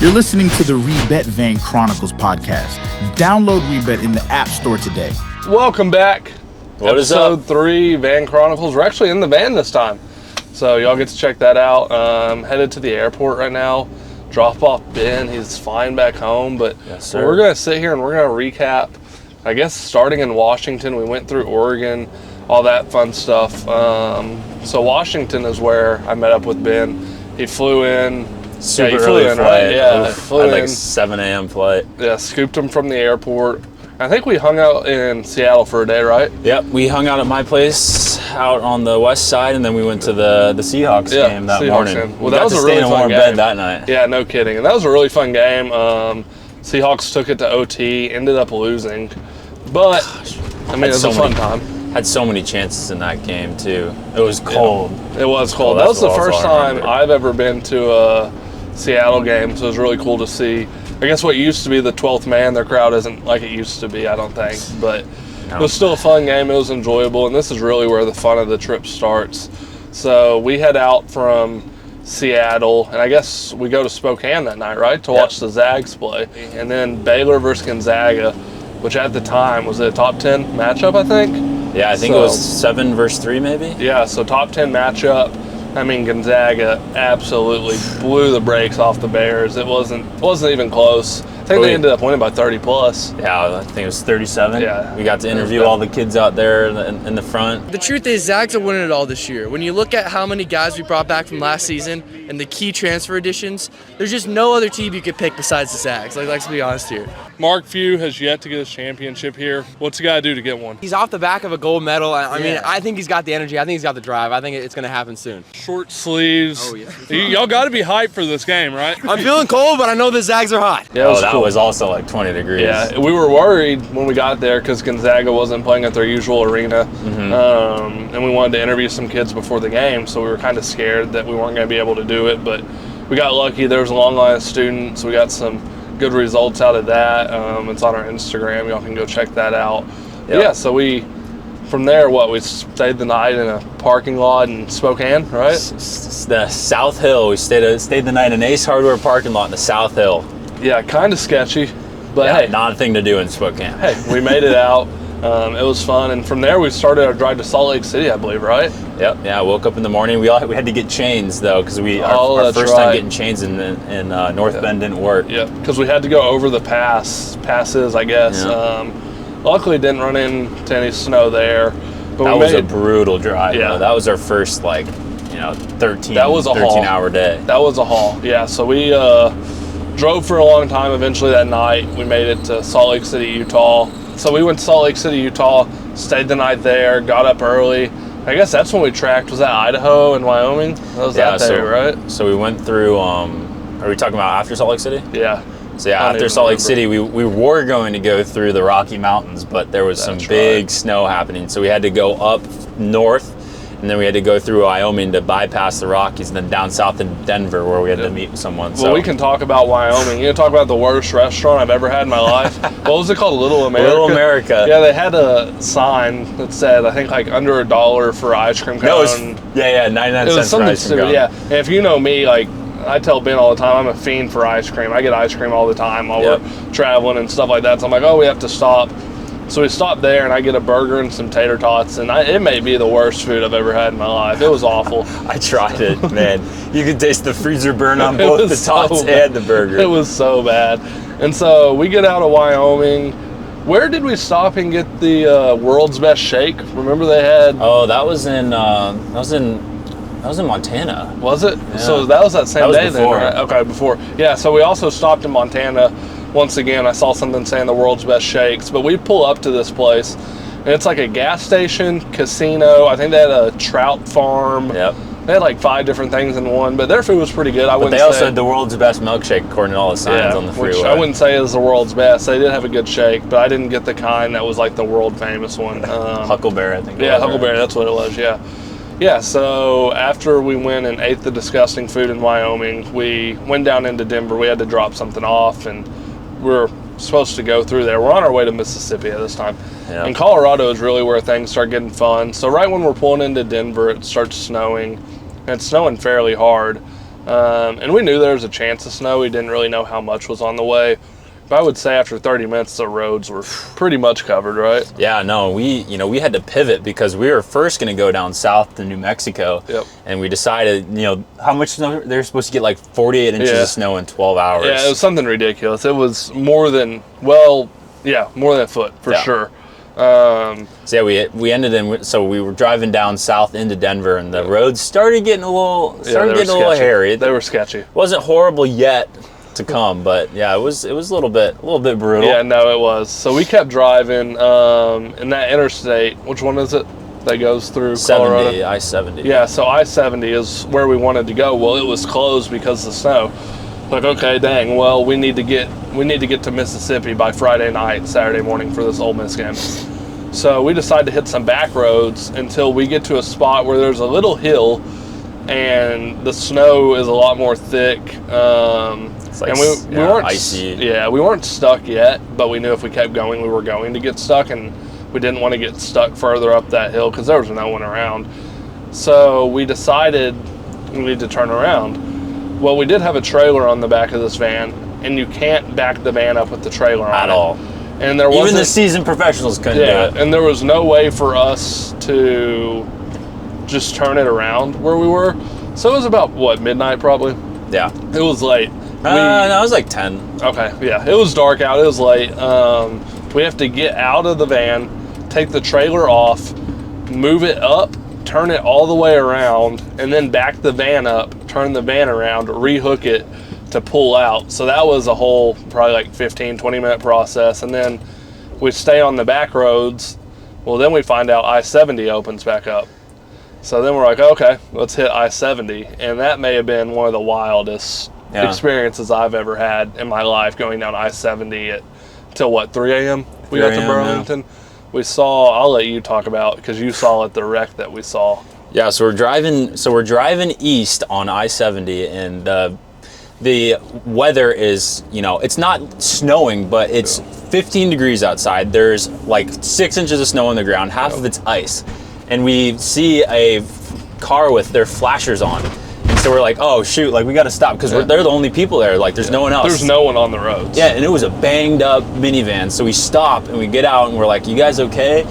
You're listening to the ReBet Van Chronicles podcast. Download ReBet in the App Store today. Welcome back. What is up? Episode 3, Van Chronicles. We're actually in the van this time, so y'all get to check that out. Headed to the airport right now. Drop off Ben. He's flying back home, but Yes, sir. we're going to sit here and we're going to recap, I guess, starting in Washington. We went through Oregon, all that fun stuff. So Washington is where I met up with Ben. He flew in. Super he flew early in, flight. right? Yeah, Oof. flew I had like in. 7 a.m. flight. Yeah, scooped him from the airport. I think we hung out in Seattle for a day, right? Yep, we hung out at my place out on the west side, and then we went to the Seahawks game that Seahawks morning. game. Well, We that got was to a stay really in a fun warm game. bed that night. Yeah, no kidding. And that was a really fun game. Seahawks took it to OT, ended up losing. But, I mean, it was a fun time. Had so many chances in that game, too. It was cold. It was cold. Oh, That that's was the what first also I time remember. I've ever been to a Seattle game, so it was really cool to see. I guess what used to be the 12th man, their crowd isn't like it used to be, I don't think. But it was still a fun game. It was enjoyable, and this is really where the fun of the trip starts. So we head out from Seattle, and I guess we go to Spokane that night, right, to watch the Zags play. And then Baylor versus Gonzaga, which at the time was a top 10 matchup, I think. Yeah, I think it was 7 versus 3, maybe? Yeah, so top 10 matchup. I mean, Gonzaga absolutely blew the brakes off the Bears. It wasn't even close. I think they ended up winning by 30 plus. Yeah, I think it was 37. Yeah. We got to interview all the kids out there in the front. The truth is, Zags are winning it all this year. When you look at how many guys we brought back from last season and the key transfer additions, there's just no other team you could pick besides the Zags. Let's be honest here. Mark Few has yet to get his championship here. What's he got to do to get one? He's off the back of a gold medal. I mean, I think he's got the energy. I think he's got the drive. I think it's going to happen soon. Short sleeves. Oh, yeah. Y'all got to be hyped for this game, right? I'm feeling cold, but I know the Zags are hot. Yeah, That was also like 20 degrees. Yeah, we were worried when we got there because Gonzaga wasn't playing at their usual arena. And we wanted to interview some kids before the game, so we were kind of scared that we weren't going to be able to do it. But we got lucky. There was a long line of students. We got some good results out of that. It's on our Instagram. Y'all can go check that out. Yep. Yeah, so from there, we stayed the night in a parking lot in Spokane, right? The South Hill. We stayed the night in Ace Hardware parking lot in the South Hill. Yeah, kind of sketchy, but Yeah, hey. not a thing to do in Spokane. Hey, we made it out. It was fun, and from there we started our drive to Salt Lake City, I believe, right? Yep. Yeah, I woke up in the morning. We had to get chains though, because our that's first right. time getting chains in North Bend didn't work. Yeah, because we had to go over the passes, I guess. Yeah. Luckily, didn't run into any snow there. But That we was made a brutal drive. Yeah. though. That was our first 13 haul. hour day. That was a haul. Yeah, so we drove for a long time. Eventually that night, we made it to Salt Lake City, Utah. So we went to Salt Lake City, Utah, stayed the night there, got up early. I guess that's when we tracked. Was that Idaho and Wyoming? That was that day, right? So we went through. Are we talking about after Salt Lake City? Yeah. So yeah, I don't after even Salt Lake remember. City, we were going to go through the Rocky Mountains, but there was some That's big right. snow happening. So we had to go up north, and then we had to go through Wyoming to bypass the Rockies, and then down south in Denver where we had to meet someone. Well, we can talk about Wyoming. You know, talk about the worst restaurant I've ever had in my life. What was it called? Little America? Little America. Yeah, they had a sign that said, I think, like under $1 for ice cream cone. No, it was, yeah, 99 It was cents for something ice cream stupid, cone. yeah. And if you know me, like, I tell Ben all the time, I'm a fiend for ice cream. I get ice cream all the time while we're traveling and stuff like that. So I'm like, we have to stop. So we stopped there, and I get a burger and some tater tots, and it may be the worst food I've ever had in my life. It was awful. I tried it, man. You could taste the freezer burn on It both was the tots so bad. and the burger. It was so bad. And so we get out of Wyoming. Where did we stop and get the world's best shake? Remember they had... Oh, that was in Montana. Was it? Yeah. So that was that same That was day before. then, right? Okay, before. Yeah, so we also stopped in Montana. Once again, I saw something saying the world's best shakes, but we pull up to this place, and it's like a gas station, casino. I think they had a trout farm. Yep. They had like 5 different things in one, but their food was pretty good. But they also had the world's best milkshake according to all the signs on the freeway. which I wouldn't say is the world's best. They did have a good shake, but I didn't get the kind that was like the world famous one. Huckleberry, I think. Yeah, Huckleberry, that's what it was, yeah. Yeah, so after we went and ate the disgusting food in Wyoming, we went down into Denver. We had to drop something off, and we're supposed to go through there. We're on our way to Mississippi at this time. Yeah. And Colorado is really where things start getting fun. So right when we're pulling into Denver, it starts snowing, and it's snowing fairly hard. And we knew there was a chance of snow. We didn't really know how much was on the way. But I would say after 30 minutes, the roads were pretty much covered, right? Yeah, no, we had to pivot because we were first going to go down south to New Mexico. Yep. And we decided, how much snow? They're supposed to get like 48 inches of snow in 12 hours. Yeah, it was something ridiculous. It was more than a foot for sure. So yeah, we ended in. So we were driving down south into Denver, and the roads started getting a little hairy. They were sketchy. It wasn't horrible yet to come, but yeah, it was a little bit brutal. Yeah, no, it was. So we kept driving, and that interstate. Which one is it that goes through 70, Colorado? I-70. Yeah, so I-70 is where we wanted to go. Well, it was closed because of the snow. Like, okay, dang. Well, we need to get to Mississippi by Friday night, Saturday morning for this Ole Miss game. So we decided to hit some back roads until we get to a spot where there's a little hill, and the snow is a lot more thick. It's like, and we weren't icy. Yeah, we weren't stuck yet, but we knew if we kept going, we were going to get stuck, and we didn't want to get stuck further up that hill because there was no one around. So we decided we need to turn around. Well, we did have a trailer on the back of this van, and you can't back the van up with the trailer on At it. all. And there wasn't, even the seasoned professionals couldn't do it. and there was no way for us to just turn it around where we were. So it was about, midnight probably? Yeah. It was late. No, it was like 10. Okay, yeah. It was dark out. It was late. We have to get out of the van, take the trailer off, move it up, turn it all the way around, and then back the van up, turn the van around, rehook it to pull out. So that was a whole probably like 15, 20-minute process. And then we stay on the back roads. Well, then we find out I-70 opens back up. So then we're like, okay, let's hit I-70. And that may have been one of the wildest experiences I've ever had in my life, going down I-70 till 3 a.m. We got to Burlington. Yeah. We saw, I'll let you talk about, because you saw at the wreck that we saw. Yeah, so we're driving east on I-70, and the weather is, it's not snowing, but it's 15 degrees outside. There's like 6 inches of snow on the ground, half of it's ice. And we see a car with their flashers on. And so we're like, oh shoot, like we got to stop because they're the only people there. Like there's no one else. There's no one on the roads. Yeah, and it was a banged up minivan. So we stop and we get out and we're like, you guys okay?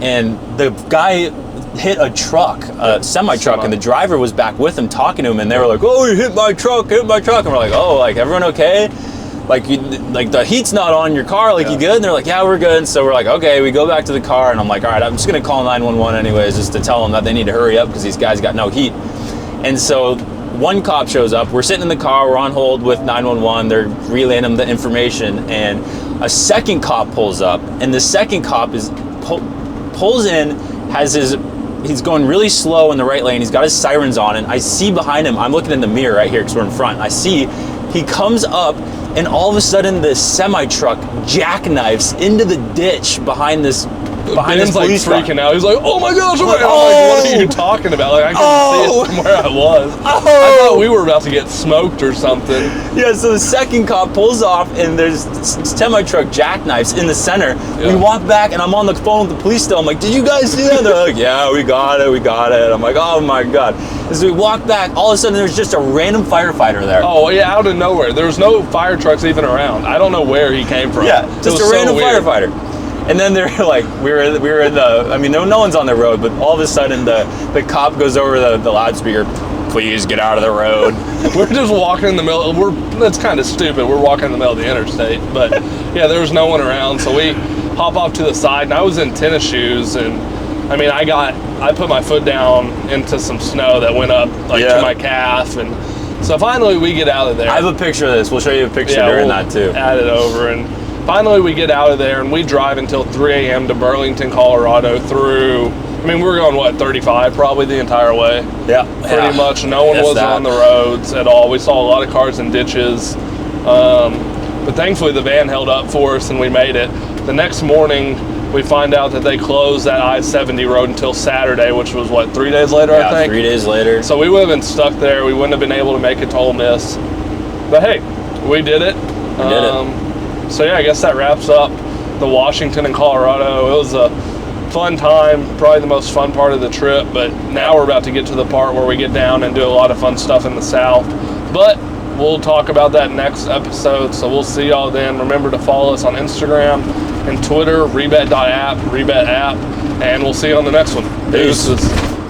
And the guy hit a truck, a semi-truck, and the driver was back with him talking to him, and they were like, oh, you hit my truck. And we're like, oh, like everyone okay? Like the heat's not on your car, like you good? And they're like, yeah, we're good. And so we're like, okay, we go back to the car, and I'm like, all right, I'm just gonna call 911 anyways, just to tell them that they need to hurry up because these guys got no heat. And so one cop shows up, we're sitting in the car, we're on hold with 911, they're relaying them the information, and a second cop pulls up, and the second cop pulls in, he's going really slow in the right lane, he's got his sirens on, and I see behind him, I'm looking in the mirror right here because we're in front, I see he comes up, and all of a sudden the semi-truck jackknifes into the ditch behind this police like freaking out. He's like, oh my gosh, I'm like, oh, what are you talking about? Like I couldn't see it from where I was. I thought we were about to get smoked or something. Yeah, so the second cop pulls off and there's semi-truck jackknifes in the center. Yeah. We walk back and I'm on the phone with the police still. I'm like, did you guys see that? They're like, yeah, we got it. I'm like, oh my God. As we walk back, all of a sudden there's just a random firefighter there. Oh yeah, out of nowhere. There was no fire trucks even around. I don't know where he came from. Yeah, just a random firefighter. And then they're like, we were in the, I mean, no one's on the road, but all of a sudden the cop goes over the loudspeaker, please get out of the road. We're just walking in the middle, that's kind of stupid, we're walking in the middle of the interstate, but yeah, there was no one around, so we hop off to the side, and I was in tennis shoes, and I mean, I put my foot down into some snow that went up to my calf, and so finally we get out of there. I have a picture of this, we'll show you a picture during that too. Add it over, and finally we get out of there, and we drive until 3 a.m. to Burlington, Colorado through, I mean, we were going, 35 probably the entire way? Yeah. Pretty much. No one was on the roads at all. We saw a lot of cars in ditches. But thankfully the van held up for us and we made it. The next morning, we find out that they closed that I-70 road until Saturday, which was 3 days later, I think? 3 days later. So we would have been stuck there. We wouldn't have been able to make it to Ole Miss. But hey, we did it. We did it. So yeah, I guess that wraps up the Washington and Colorado. It was a fun time, probably the most fun part of the trip, but now we're about to get to the part where we get down and do a lot of fun stuff in the South. But we'll talk about that next episode. So we'll see y'all then. Remember to follow us on Instagram and Twitter, rebet.app, rebet app, and we'll see you on the next one. Peace. Deuces.